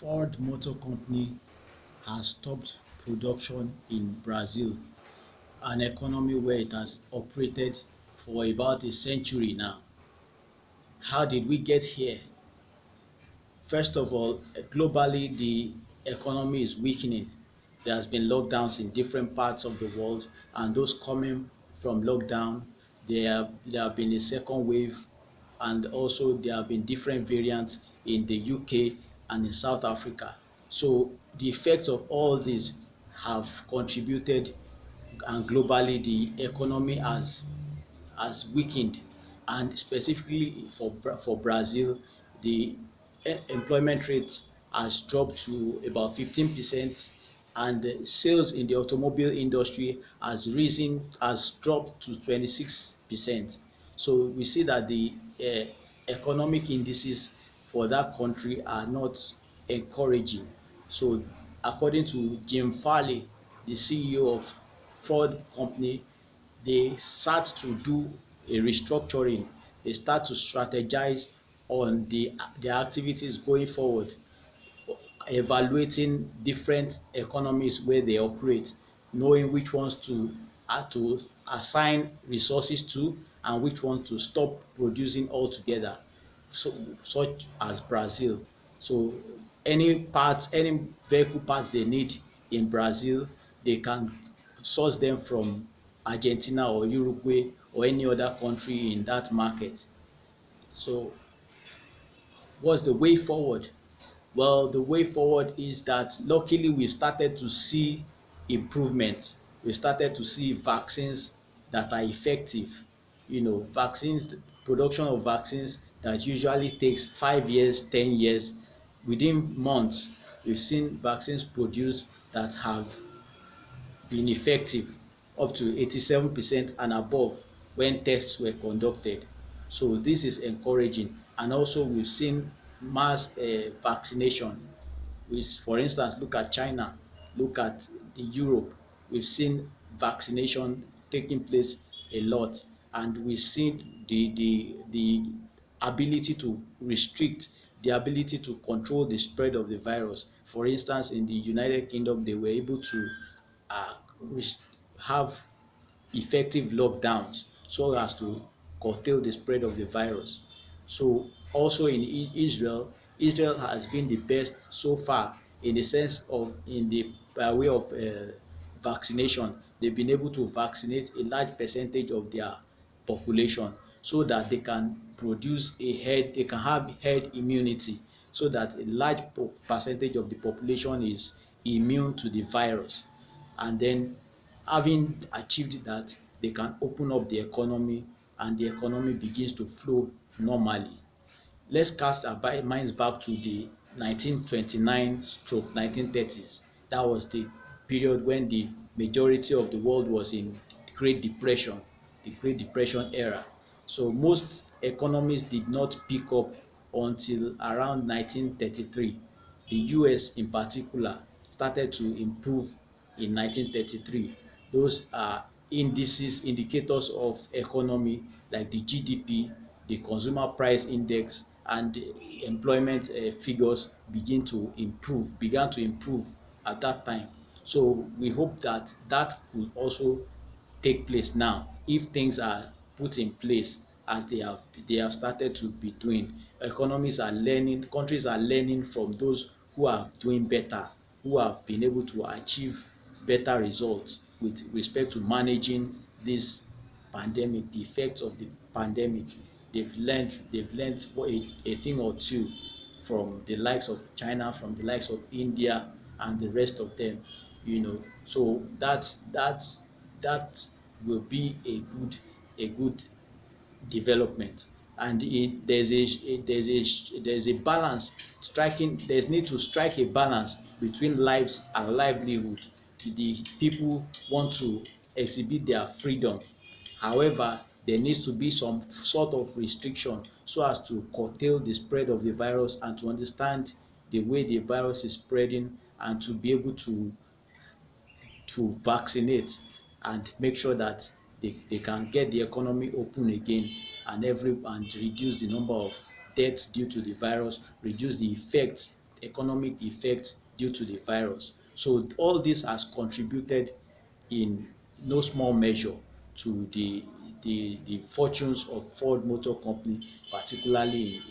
Ford Motor Company has stopped production in Brazil, an economy where it has operated for about a century now. How did we get here? First of all, globally, the economy is weakening. There has been lockdowns in different parts of the world, and those coming from lockdown, there have been a second wave, and also there have been different variants in the UK and in South Africa. So the effects of all this have contributed, and globally the economy has weakened, and specifically for Brazil, the employment rate has dropped to about 15%, and the sales in the automobile industry has dropped to 26%. So we see that the economic indices for that country are not encouraging. So according to Jim Farley, the CEO of Ford Company, they start to do a restructuring. They start to strategize on their activities going forward, evaluating different economies where they operate, knowing which ones to assign resources to and which ones to stop producing altogether, so such as Brazil. So any vehicle parts they need in Brazil, they can source them from Argentina or Uruguay or any other country in that market. So what's the way forward? Well, the way forward is that luckily we've started to see improvement. We started to see vaccines that are effective. Vaccines, production of vaccines that usually takes 5 years, 10 years, within months, we've seen vaccines produced that have been effective up to 87% and above when tests were conducted. So this is encouraging, and also we've seen mass vaccination. For instance, look at China, look at the Europe. We've seen vaccination taking place a lot, and we've seen the ability to restrict, the ability to control the spread of the virus. For instance, in the United Kingdom, they were able to uh, have effective lockdowns so as to curtail the spread of the virus. So also in Israel, Israel has been the best so far in the sense of in the by way of vaccination. They've been able to vaccinate a large percentage of their population so that they can produce they can have herd immunity, so that a large percentage of the population is immune to the virus. And then having achieved that, they can open up the economy, and the economy begins to flow normally. Let's cast our minds back to the 1929 stroke 1930s. That was the period when the majority of the world was in Great Depression, the Great Depression era. So most economies did not pick up until around 1933. The US in particular started to improve in 1933. Those are indicators of economy like the GDP, the consumer price index, and the employment figures began to improve at that time. So we hope that that could also take place now if things are put in place as they have started to be doing. Economies are learning, countries are learning from those who are doing better, who have been able to achieve better results with respect to managing this pandemic, the effects of the pandemic. They've learned a thing or two from the likes of China, from the likes of India, and the rest of them. So that will be a good development. And there's a balance, there's need to strike a balance between lives and livelihood. The people want to exhibit their freedom. However, there needs to be some sort of restriction so as to curtail the spread of the virus, and to understand the way the virus is spreading, and to be able to vaccinate and make sure that they can get the economy open again, and reduce the number of deaths due to the virus, reduce the effects economic effect due to the virus. So all this has contributed in no small measure to the fortunes of Ford Motor Company, particularly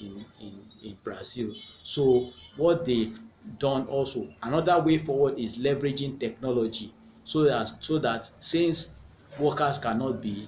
in Brazil. So what they've done also, another way forward is leveraging technology, so that since workers cannot be